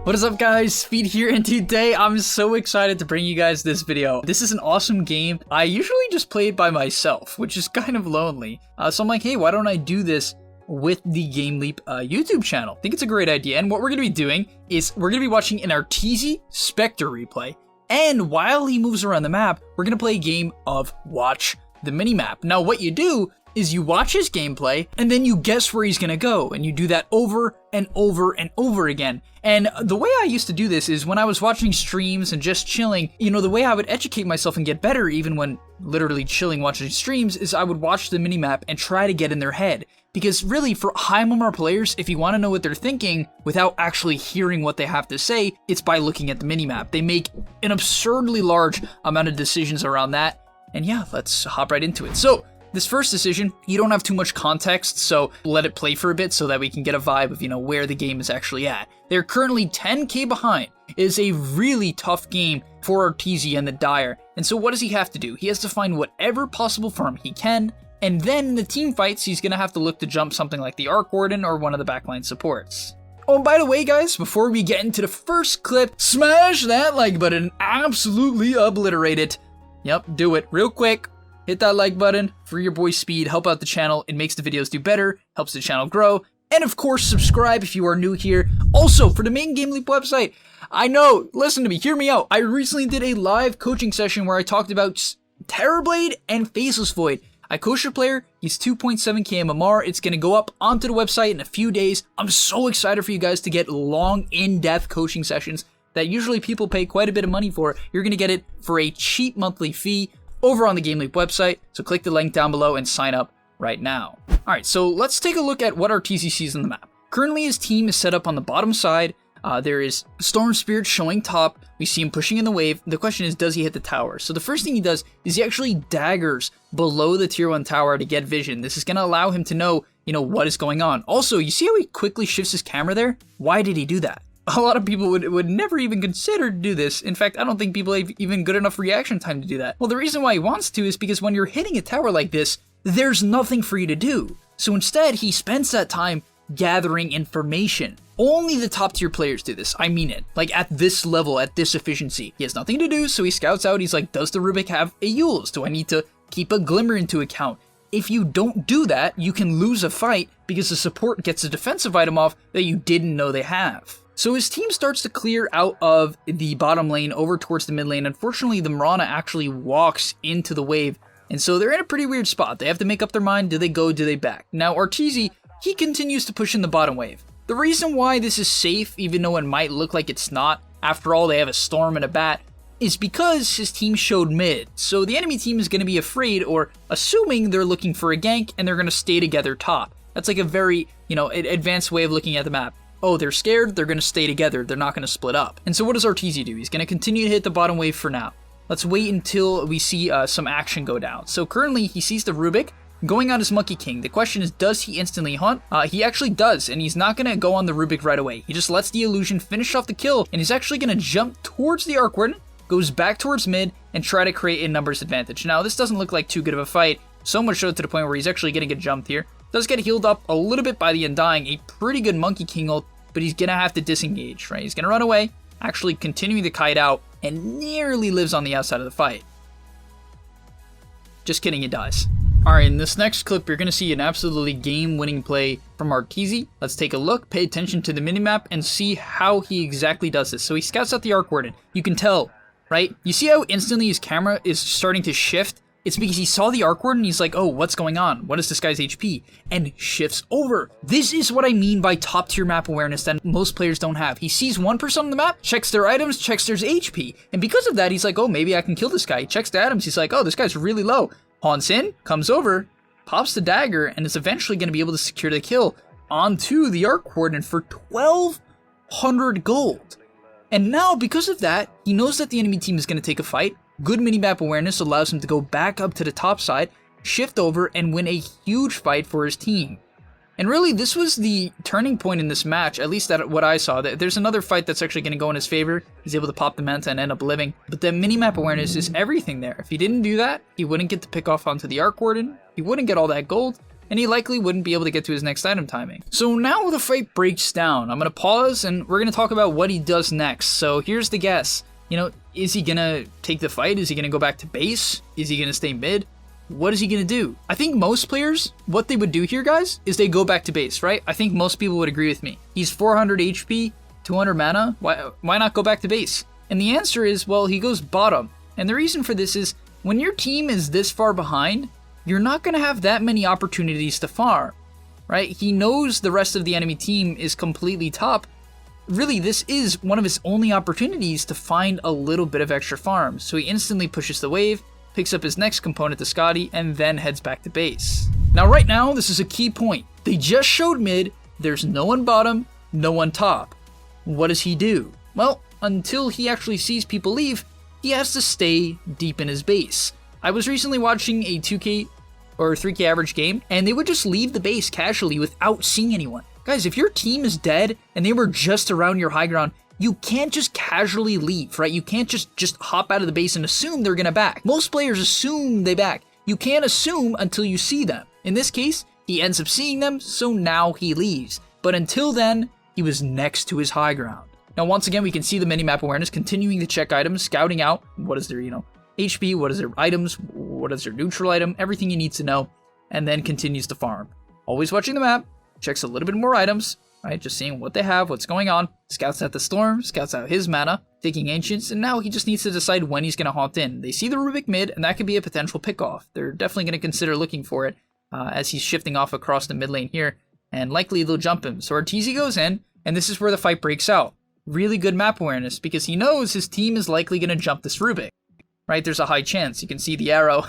What is up guys, Speed here, and today I'm so excited to bring you guys this video. This is an awesome game. I usually just play it by myself, which is kind of lonely. So I'm like, hey, why don't I do this with the GAMELEAP YouTube channel? I think it's a great idea, and what we're going to be doing is we're going to be watching an Arteezy Spectre replay, and while he moves around the map, we're going to play a game of Watch the Minimap. Now what you do is you watch his gameplay, and then you guess where he's gonna go, and you do that over and over and over again. And the way I used to do this is when I was watching streams and just chilling, you know, the way I would educate myself and get better even when literally chilling watching streams is I would watch the minimap and try to get in their head. Because really, for high MMR players, if you want to know what they're thinking without actually hearing what they have to say, it's by looking at the minimap. They make an absurdly large amount of decisions around that, and yeah, let's hop right into it. So, this first decision, you don't have too much context, so let it play for a bit so that we can get a vibe of, you know, where the game is actually at. They're currently 10k behind. It is a really tough game for Arteezy and the Dire. And so what does he have to do? He has to find whatever possible farm he can, and then in the team fights, he's gonna have to look to jump something like the Arc Warden or one of the backline supports. Oh, and by the way, guys, before we get into the first clip, smash that like button, absolutely obliterate it. Yep, do it real quick. Hit that like button for your boy Speed, help out the channel, it makes the videos do better, helps the channel grow, and of course subscribe if you are new here. Also, for the main GAMELEAP website, I know, listen to me, hear me out, I recently did a live coaching session where I talked about Terrorblade and Faceless Void. I coached a player, he's 2.7k MMR, it's gonna go up onto the website in a few days. I'm so excited for you guys to get long, in-depth coaching sessions that usually people pay quite a bit of money for. You're gonna get it for a cheap monthly fee over on the GAMELEAP website, so click the link down below and sign up right now. Alright, so let's take a look at what Arteezy sees on the map. Currently his team is set up on the bottom side. There is Storm Spirit showing top. We see him pushing in the wave. The question is, does he hit the tower? So the first thing he does is he actually daggers below the tier 1 tower to get vision. This is going to allow him to know, you know, what is going on. Also, you see how he quickly shifts his camera there? Why did he do that? A lot of people would never even consider to do this. In fact, I don't think people have even good enough reaction time to do that. Well, the reason why he wants to is because when you're hitting a tower like this, there's nothing for you to do. So instead, he spends that time gathering information. Only the top tier players do this, I mean it. Like at this level, at this efficiency. He has nothing to do, so he scouts out, he's like, does the Rubik have a Yules? Do I need to keep a Glimmer into account? If you don't do that, you can lose a fight because the support gets a defensive item off that you didn't know they have. So his team starts to clear out of the bottom lane over towards the mid lane. Unfortunately, the Mirana actually walks into the wave, and so they're in a pretty weird spot. They have to make up their mind, do they go, do they back? Now Arteezy, he continues to push in the bottom wave. The reason why this is safe, even though it might look like it's not, after all they have a Storm and a Bat, is because his team showed mid. So the enemy team is going to be afraid, or assuming they're looking for a gank, and they're going to stay together top. That's like a very, you know, advanced way of looking at the map. Oh, they're scared, they're going to stay together, they're not going to split up. And so what does Arteezy do? He's going to continue to hit the bottom wave for now. Let's wait until we see some action go down. So currently, he sees the Rubik going on his Monkey King. The question is, does he instantly hunt? He actually does, and he's not going to go on the Rubik right away. He just lets the illusion finish off the kill, and he's actually going to jump towards the Arc Warden, goes back towards mid, and try to create a numbers advantage. Now, this doesn't look like too good of a fight, so much so to the point where he's actually getting a jump here. Does get healed up a little bit by the Undying, a pretty good Monkey King ult, but he's going to have to disengage, right? He's going to run away, actually continuing to kite out, and nearly lives on the outside of the fight. Just kidding, he dies. Alright, in this next clip, you're going to see an absolutely game-winning play from Arteezy. Let's take a look, pay attention to the minimap, and see how he exactly does this. So he scouts out the Arc Warden. You can tell, right? You see how instantly his camera is starting to shift? It's because he saw the Arc Warden and he's like, oh, what's going on? What is this guy's HP? And shifts over. This is what I mean by top tier map awareness that most players don't have. He sees one person on the map, checks their items, checks their HP. And because of that, he's like, oh, maybe I can kill this guy. He checks the items. He's like, oh, this guy's really low. Haunts in, comes over, pops the dagger, and is eventually going to be able to secure the kill onto the Arc Warden for 1,200 gold. And now, because of that, he knows that the enemy team is going to take a fight. Good minimap awareness allows him to go back up to the top side, shift over, and win a huge fight for his team. And really, this was the turning point in this match, at least at what I saw. There's another fight that's actually going to go in his favor. He's able to pop the Manta and end up living. But the minimap awareness is everything there. If he didn't do that, he wouldn't get to pick off onto the Arc Warden. He wouldn't get all that gold. and he likely wouldn't be able to get to his next item timing. So now the fight breaks down. I'm going to pause, and we're going to talk about what he does next. So here's the guess. You know, is he going to take the fight? Is he going to go back to base? Is he going to stay mid? What is he going to do? I think most players, what they would do here, guys, is they go back to base, right? I think most people would agree with me. He's 400 HP, 200 mana. Why not go back to base? And the answer is, well, he goes bottom. And the reason for this is, when your team is this far behind, you're not going to have that many opportunities to farm, right? He knows the rest of the enemy team is completely top. Really, this is one of his only opportunities to find a little bit of extra farm. So he instantly pushes the wave, picks up his next component to Scotty, and then heads back to base. Now right now, this is a key point. They just showed mid, there's no one bottom, no one top. What does he do? Well, until he actually sees people leave, he has to stay deep in his base. I was recently watching a 2K or 3K average game, and they would just leave the base casually without seeing anyone. Guys, if your team is dead and they were just around your high ground, you can't just casually leave, right? You can't just hop out of the base and assume they're gonna back. Most players assume they back. You can't assume until you see them. In this case, he ends up seeing them, so now he leaves. But until then, he was next to his high ground. Now, once again, we can see the minimap awareness continuing to check items, scouting out what is their, HP, what is their items, what is their neutral item, everything he needs to know, and then continues to farm. Always watching the map, checks a little bit more items, right? Just seeing what they have, what's going on. Scouts out the storm, scouts out his mana, taking ancients, and now he just needs to decide when he's going to haunt in. They see the Rubik mid, and that could be a potential pickoff. They're definitely going to consider looking for it as he's shifting off across the mid lane here, and likely they'll jump him. So Arteezy goes in, and this is where the fight breaks out. Really good map awareness, because he knows his team is likely going to jump this Rubik, right? There's a high chance. You can see the arrow.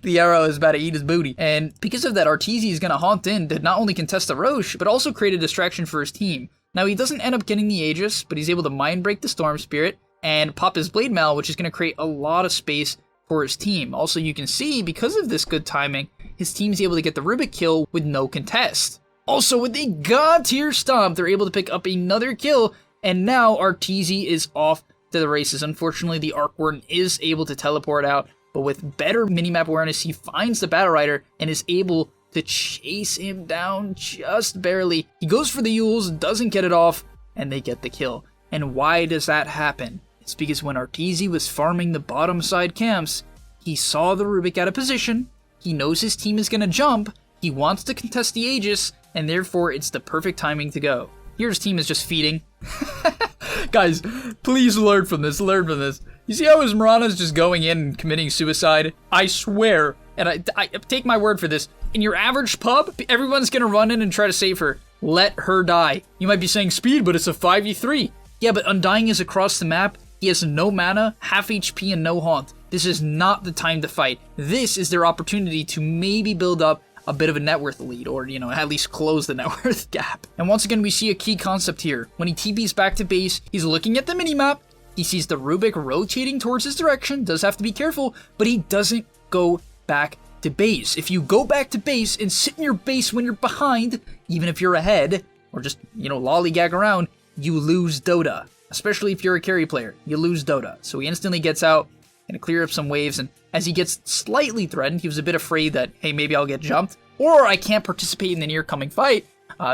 The arrow is about to eat his booty. And because of that, Arteezy is going to haunt in to not only contest the Roche, but also create a distraction for his team. Now, he doesn't end up getting the Aegis, but he's able to mind break the Storm Spirit and pop his Blade Mail, which is going to create a lot of space for his team. Also, you can see, because of this good timing, his team's able to get the Rubik kill with no contest. Also, with a god-tier stomp, they're able to pick up another kill, and now Arteezy is off to the races. Unfortunately, the Arc Warden is able to teleport out, but with better minimap awareness, he finds the Battle Rider and is able to chase him down just barely. He goes for the Yules, doesn't get it off, and they get the kill. And why does that happen? It's because when Arteezy was farming the bottom side camps, he saw the Rubik out of position, he knows his team is going to jump, he wants to contest the Aegis, and therefore it's the perfect timing to go. Here his team is just feeding. Guys, please learn from this, You see how his Mirana's just going in and committing suicide? I swear, and I take my word for this, in your average pub, everyone's gonna run in and try to save her. Let her die. You might be saying speed, but it's a 5v3. Yeah, but Undying is across the map, he has no mana, half HP, and no haunt. This is not the time to fight. This is their opportunity to maybe build up a bit of a net worth lead, or, at least close the net worth gap. And once again, we see a key concept here. When he TPs back to base, he's looking at the minimap, he sees the Rubik rotating towards his direction, does have to be careful, but he doesn't go back to base. If you go back to base and sit in your base when you're behind, even if you're ahead, or just, lollygag around, you lose Dota. Especially if you're a carry player, you lose Dota. So he instantly gets out, gonna clear up some waves, and as he gets slightly threatened, he was a bit afraid that, hey, maybe I'll get jumped, or I can't participate in the near coming fight.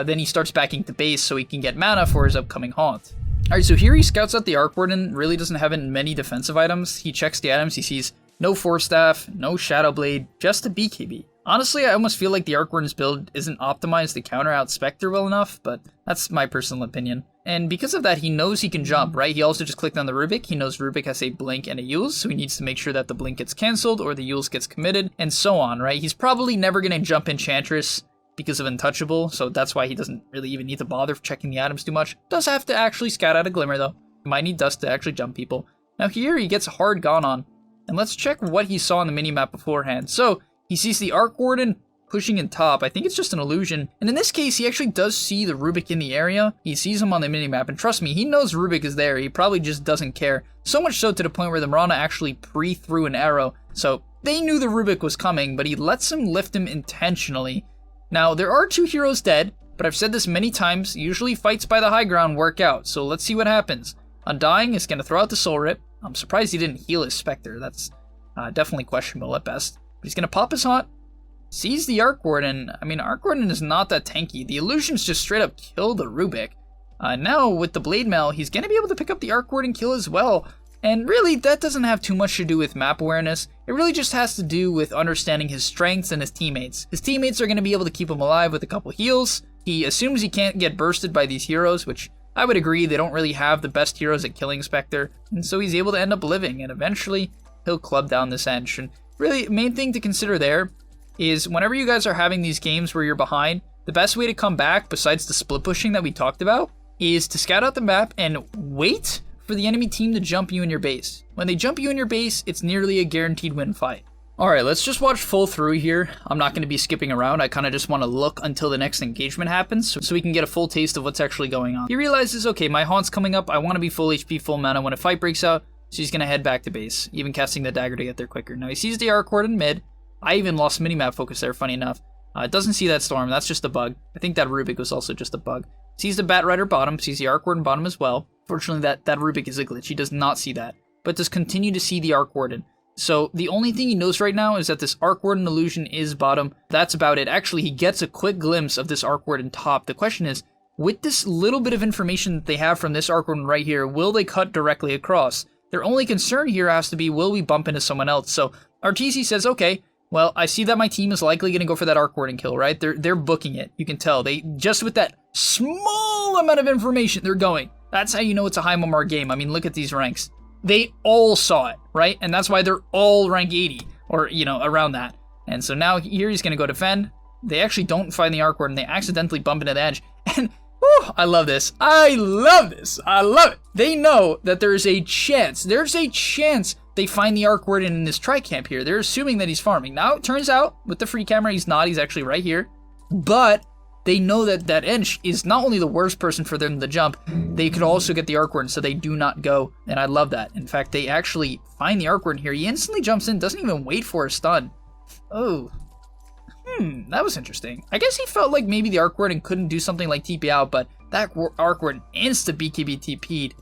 Then he starts backing to base so he can get mana for his upcoming haunt. Alright, so here he scouts out the Arc Warden, really doesn't have many defensive items. He checks the items, he sees no Force Staff, no Shadow Blade, just a BKB. Honestly, I almost feel like the Arc Warden's build isn't optimized to counter out Spectre well enough, but that's my personal opinion. And because of that, he knows he can jump, right? He also just clicked on the Rubik. He knows Rubik has a blink and a Yules, so he needs to make sure that the blink gets cancelled or the Yules gets committed, and so on, right? He's probably never going to jump Enchantress because of Untouchable, so that's why he doesn't really even need to bother checking the items too much. Does have to actually scout out a Glimmer, though. He might need Dust to actually jump people. Now here, he gets hard gone on. And let's check what he saw on the minimap beforehand. So, he sees the Arc Warden pushing in top. I think it's just an illusion. And in this case, he actually does see the Rubik in the area. He sees him on the minimap, and trust me, he knows Rubik is there. He probably just doesn't care. So much so to the point where the Mirana actually pre-threw an arrow. So, they knew the Rubik was coming, but he lets him lift him intentionally. Now, there are 2 heroes dead, but I've said this many times, usually fights by the high ground work out. So let's see what happens. Undying is going to throw out the Soul Rip. I'm surprised he didn't heal his Spectre. That's definitely questionable at best. But he's going to pop his Haunt, sees the Arc Warden. I mean, Arc Warden is not that tanky. The illusions just straight up kill the Rubik. Now, with the Blade Mail, he's going to be able to pick up the Arc Warden kill as well. And really, that doesn't have too much to do with map awareness. It really just has to do with understanding his strengths and his teammates. His teammates are going to be able to keep him alive with a couple heals. He assumes he can't get bursted by these heroes, which I would agree, they don't really have the best heroes at killing Spectre. And so he's able to end up living, and eventually he'll club down this Ench. And really, main thing to consider there is whenever you guys are having these games where you're behind, the best way to come back, besides the split pushing that we talked about, is to scout out the map and wait for the enemy team to jump you in your base. When they jump you in your base, it's nearly a guaranteed win fight. Alright, let's just watch full through here. I'm not going to be skipping around. I kind of just want to look until the next engagement happens so we can get a full taste of what's actually going on. He realizes, okay, my Haunt's coming up. I want to be full HP, full mana when a fight breaks out, so he's going to head back to base, even casting the dagger to get there quicker. Now he sees the Arc Warden mid. I even lost minimap focus there, funny enough. It doesn't see that Storm. That's just a bug. I think that Rubik was also just a bug. Sees the Bat Rider bottom, sees the Arc Warden bottom as well. Fortunately, that Rubik is a glitch. He does not see that, but does continue to see the Arc Warden. So the only thing he knows right now is that this Arc Warden illusion is bottom. That's about it. Actually, he gets a quick glimpse of this Arc Warden top. The question is, with this little bit of information that they have from this Arc Warden right here, will they cut directly across? Their only concern here has to be, will we bump into someone else? So Arteezy says, okay, well, I see that my team is likely going to go for that Arc Warden kill, right? They're booking it. You can tell. They just with that small amount of information, they're going. That's how you know it's a high MMR game. I mean, look at these ranks. They all saw it, right? And that's why they're all rank 80, or, you know, around that. And so now here he's going to go defend. They actually don't find the Arc Warden. They accidentally bump into the edge. And, whew, I love this. I love this. I love it. They know that there's a chance. There's a chance they find the Arc Warden in this tri-camp here. They're assuming that he's farming. Now, it turns out, with the free camera, he's not. He's actually right here. But they know that that Ench is not only the worst person for them to jump, they could also get the Arc Warden, so they do not go, and I love that. In fact, they actually find the Arc Warden here. He instantly jumps in, doesn't even wait for a stun. Oh. That was interesting. I guess he felt like maybe the Arc Warden couldn't do something like TP out, but that Arc Warden insta-BKB TP'd.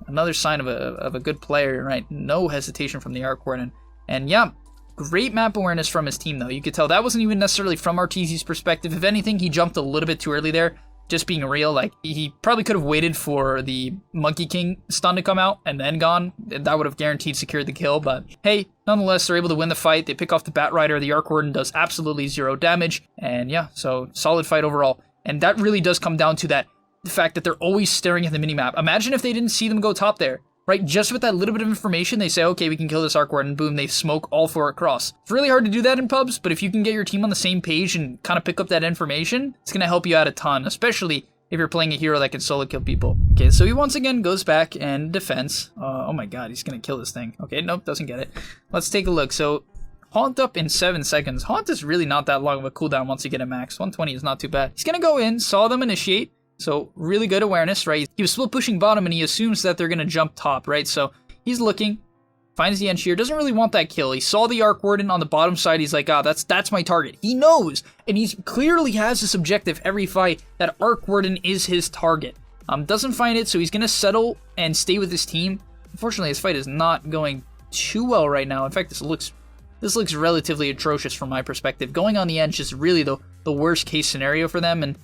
Another sign of a good player, right? No hesitation from the Arc Warden. And yeah, great map awareness from his team, though. You could tell that wasn't even necessarily from Arteezy's perspective. If anything, he jumped a little bit too early there. Just being real, like, he probably could have waited for the Monkey King stun to come out and then gone. That would have guaranteed secured the kill, but hey, nonetheless, they're able to win the fight. They pick off the Bat Rider. The Arc Warden does absolutely 0 damage, and yeah, so solid fight overall. And that really does come down to the fact that they're always staring at the minimap. Imagine if they didn't see them go top there. Right, just with that little bit of information, they say, okay, we can kill this Arc Warden, and boom, they smoke all 4 across. It's really hard to do that in pubs, but if you can get your team on the same page and kind of pick up that information, it's going to help you out a ton, especially if you're playing a hero that can solo kill people. Okay, so he once again goes back and defends. Oh my god, he's going to kill this thing. Okay, nope, doesn't get it. Let's take a look. So, Haunt up in 7 seconds. Haunt is really not that long of a cooldown once you get a max. 120 is not too bad. He's going to go in, saw them initiate. So, really good awareness, right? He was split pushing bottom and he assumes that they're going to jump top, right? So, he's looking, finds the Ench here, doesn't really want that kill. He saw the Arc Warden on the bottom side, he's like, that's my target. He knows, and he clearly has this objective every fight that Arc Warden is his target. Doesn't find it, so he's going to settle and stay with his team. Unfortunately, his fight is not going too well right now. In fact, this looks relatively atrocious from my perspective. Going on the Ench is really the worst case scenario for them, and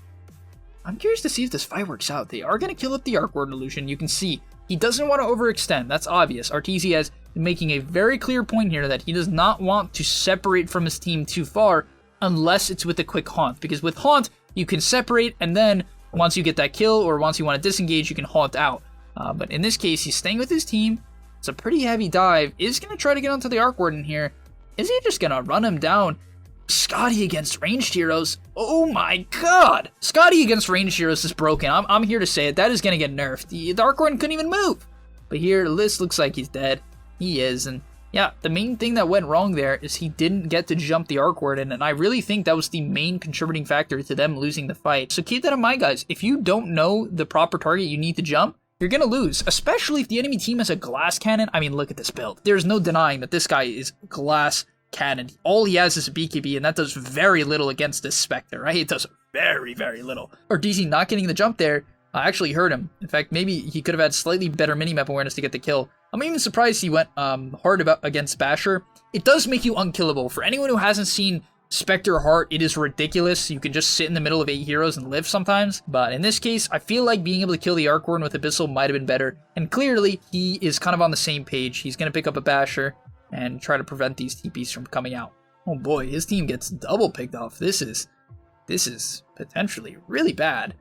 I'm curious to see if this fight works out. They are going to kill up the Arc Warden illusion. You can see he doesn't want to overextend. That's obvious. Arteezy has been making a very clear point here that he does not want to separate from his team too far unless it's with a quick Haunt. Because with Haunt, you can separate, and then once you get that kill or once you want to disengage, you can Haunt out. But in this case, he's staying with his team. It's a pretty heavy dive. Is going to try to get onto the Arc Warden here. Is he just going to run him down? Scotty against ranged heroes. Oh my god! Scotty against ranged heroes is broken. I'm here to say it. That is going to get nerfed. The Arc Warden couldn't even move. But here, List looks like he's dead. He is. And yeah, the main thing that went wrong there is he didn't get to jump the Arc Warden. And I really think that was the main contributing factor to them losing the fight. So keep that in mind, guys. If you don't know the proper target you need to jump, you're going to lose. Especially if the enemy team has a glass cannon. I mean, look at this build. There's no denying that this guy is glass cannon. All he has is a BKB, and that does very little against this Spectre, right? It does very, very little. Arteezy not getting the jump there actually hurt him. In fact, maybe he could have had slightly better minimap awareness to get the kill. I'm even surprised he went hard against Basher. It does make you unkillable. For anyone who hasn't seen Spectre Heart, it is ridiculous. You can just sit in the middle of 8 heroes and live sometimes. But in this case, I feel like being able to kill the Arc Warden with Abyssal might have been better. And clearly, he is kind of on the same page. He's going to pick up a Basher and try to prevent these TPs from coming out. Oh boy, his team gets double picked off. This is potentially really bad.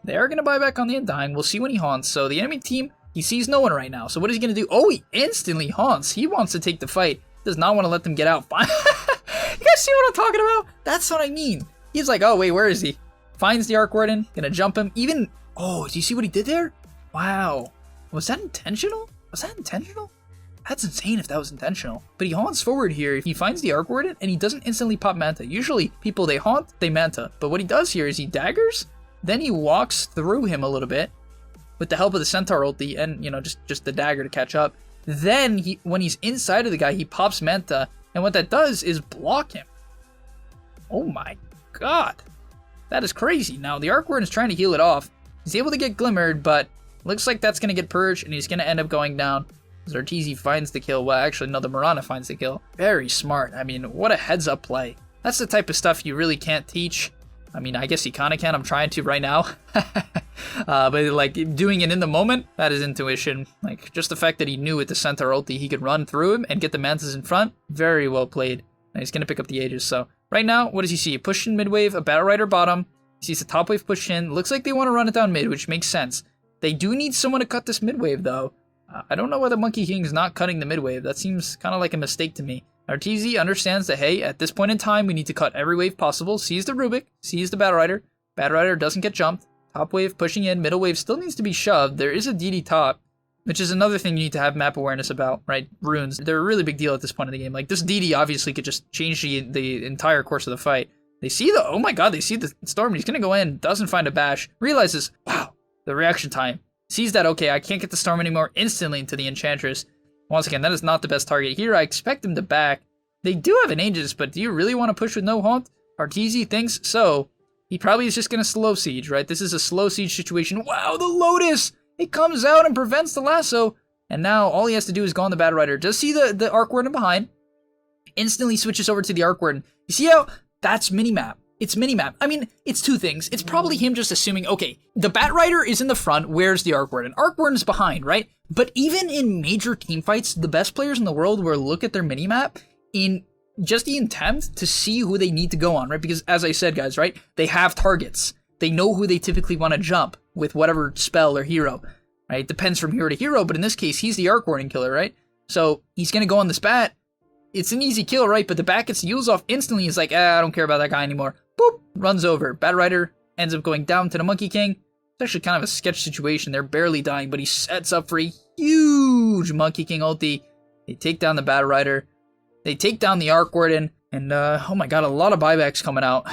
They are going to buy back on the Undying. We'll see when he haunts. So the enemy team, he sees no one right now. So what is he going to do? Oh, he instantly haunts. He wants to take the fight. Does not want to let them get out. You guys see what I'm talking about? That's what I mean. He's like, oh, wait, where is he? Finds the Arc Warden. Gonna jump him. Even, oh, do you see what he did there? Wow. Was that intentional? Was that intentional? That's insane if that was intentional. But he haunts forward here. He finds the Arc Warden, and he doesn't instantly pop Manta. Usually, people, they haunt, they Manta. But what he does here is he daggers, then he walks through him a little bit with the help of the Centaur ulti and, you know, just the dagger to catch up. Then, when he's inside of the guy, he pops Manta, and what that does is block him. Oh my god. That is crazy. Now, the Arc Warden is trying to heal it off. He's able to get Glimmered, but looks like that's going to get purged, and he's going to end up going down. As Arteezy finds the kill. Well, actually, no, the Mirana finds the kill. Very smart. I mean, what a heads-up play. That's the type of stuff you really can't teach. I mean, I guess you kind of can. I'm trying to right now. But, like, doing it in the moment, that is intuition. Like, just the fact that he knew with the Centaur ulti he could run through him and get the Mantas in front. Very well played. And he's going to pick up the Aegis. So, right now, what does he see? Push in mid wave, a Battle Rider bottom. He sees the top wave push in. Looks like they want to run it down mid, which makes sense. They do need someone to cut this mid wave, though. I don't know why the Monkey King is not cutting the mid wave. That seems kind of like a mistake to me. Arteezy understands that, hey, at this point in time, we need to cut every wave possible. Sees the Rubik, sees the Battle Rider. Battle Rider doesn't get jumped. Top wave pushing in, middle wave still needs to be shoved. There is a DD top, which is another thing you need to have map awareness about, right? Runes, they're a really big deal at this point in the game. Like, this DD obviously could just change the entire course of the fight. They see the, oh my god, they see the Storm, he's gonna go in, doesn't find a bash, realizes, wow, the reaction time. Sees that, okay, I can't get the Storm anymore, instantly into the Enchantress. Once again, that is not the best target here. I expect him to back. They do have an Aegis, but do you really want to push with no haunt? Arteezy thinks so. He probably is just going to slow siege, right? This is a slow siege situation. Wow, the Lotus! It comes out and prevents the lasso. And now all he has to do is go on the Battle Rider. Just see the Arc Warden behind. Instantly switches over to the Arc Warden. You see how? That's minimap. It's minimap. I mean, it's two things. It's probably him just assuming, okay, the Bat Rider is in the front, where's the Arc Warden? Arc Warden's behind, right? But even in major team fights, the best players in the world will look at their minimap in just the intent to see who they need to go on, right? Because as I said, guys, right, they have targets. They know who they typically want to jump with whatever spell or hero, right? It depends from hero to hero, but in this case, he's the Arc Warden killer, right? So he's going to go on this bat. It's an easy kill, right? But the bat gets the Yules off instantly. He's like, I don't care about that guy anymore. Boop, runs over. Bat Rider ends up going down to the Monkey King. It's actually kind of a sketch situation. They're barely dying, but he sets up for a huge Monkey King ulti. They take down the Bat Rider. They take down the Arc Warden. And, oh my god, a lot of buybacks coming out.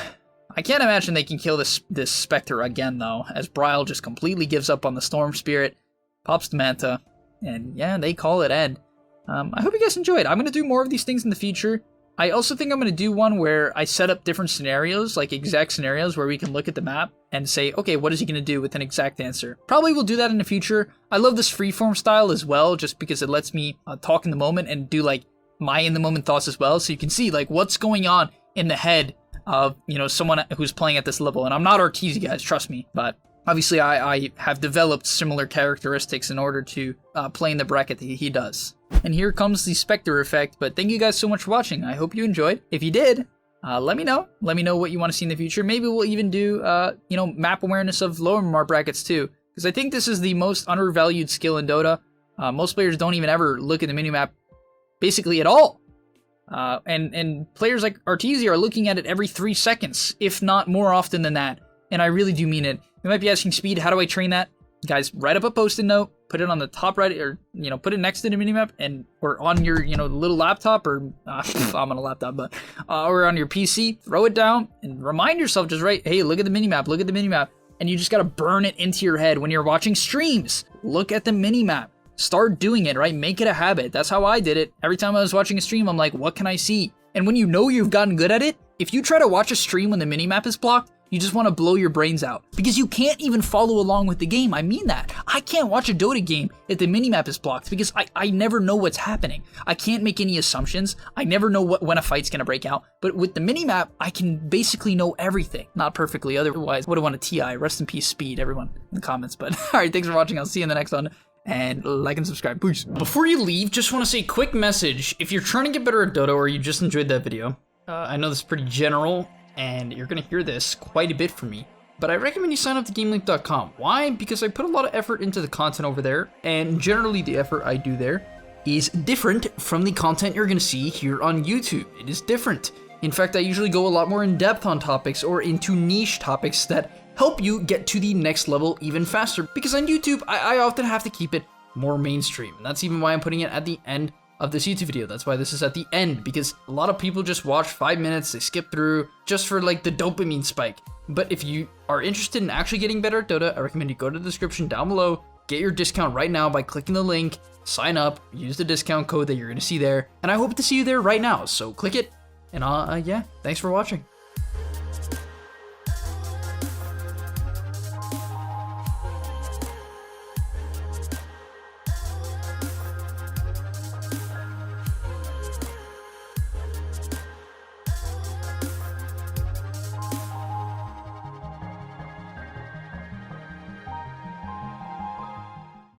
I can't imagine they can kill this Spectre again, though, as Bryle just completely gives up on the Storm Spirit, pops the Manta, and yeah, they call it end. I hope you guys enjoyed. I'm going to do more of these things in the future. I also think I'm going to do one where I set up different scenarios, like exact scenarios where we can look at the map and say, okay, what is he going to do with an exact answer? Probably will do that in the future. I love this freeform style as well, just because it lets me talk in the moment and do like my in the moment thoughts as well. So you can see like what's going on in the head of, you know, someone who's playing at this level. And I'm not Arteezy, guys, trust me, but obviously I have developed similar characteristics in order to play in the bracket that he does. And here comes the Spectre effect, but thank you guys so much for watching. I hope you enjoyed. If you did, let me know. Let me know what you want to see in the future. Maybe we'll even do, you know, map awareness of lower mark brackets too, because I think this is the most undervalued skill in Dota. Most players don't even ever look at the minimap basically at all. And players like Arteezy are looking at it every 3 seconds, if not more often than that. And I really do mean it. You might be asking, Speed, how do I train that? Guys, write up a post-it note, put it on the top right, or, you know, put it next to the minimap, and, or on your, you know, little laptop, or, I'm on a laptop, but, or on your PC, throw it down, and remind yourself, just write, hey, look at the minimap, look at the minimap, and you just gotta burn it into your head when you're watching streams. Look at the minimap. Start doing it, right? Make it a habit. That's how I did it. Every time I was watching a stream, I'm like, what can I see? And when you know you've gotten good at it, if you try to watch a stream when the minimap is blocked, You just want to blow your brains out because you can't even follow along with the game. I mean that. I can't watch a Dota game if the minimap is blocked because I never know what's happening. I can't make any assumptions. I never know when a fight's going to break out. But with the minimap, I can basically know everything. Not perfectly, otherwise would have won a TI. Rest in peace, Speed, everyone in the comments. But alright, thanks for watching. I'll see you in the next one. And like and subscribe. Peace. Before you leave, just want to say a quick message. If you're trying to get better at Dota or you just enjoyed that video, I know this is pretty general, and you're going to hear this quite a bit from me, but I recommend you sign up to GAMELEAP.com. Why? Because I put a lot of effort into the content over there, and generally the effort I do there is different from the content you're going to see here on YouTube. It is different. In fact, I usually go a lot more in depth on topics or into niche topics that help you get to the next level even faster, because on YouTube, I often have to keep it more mainstream, and that's even why I'm putting it at the end of this YouTube video. That's why this is at the end, because a lot of people just watch 5 minutes, they skip through just for like the dopamine spike. But if you are interested in actually getting better at Dota, I recommend you go to the description down below, get your discount right now by clicking the link, sign up, use the discount code that you're gonna see there, and I hope to see you there right now, so click it, and yeah, thanks for watching.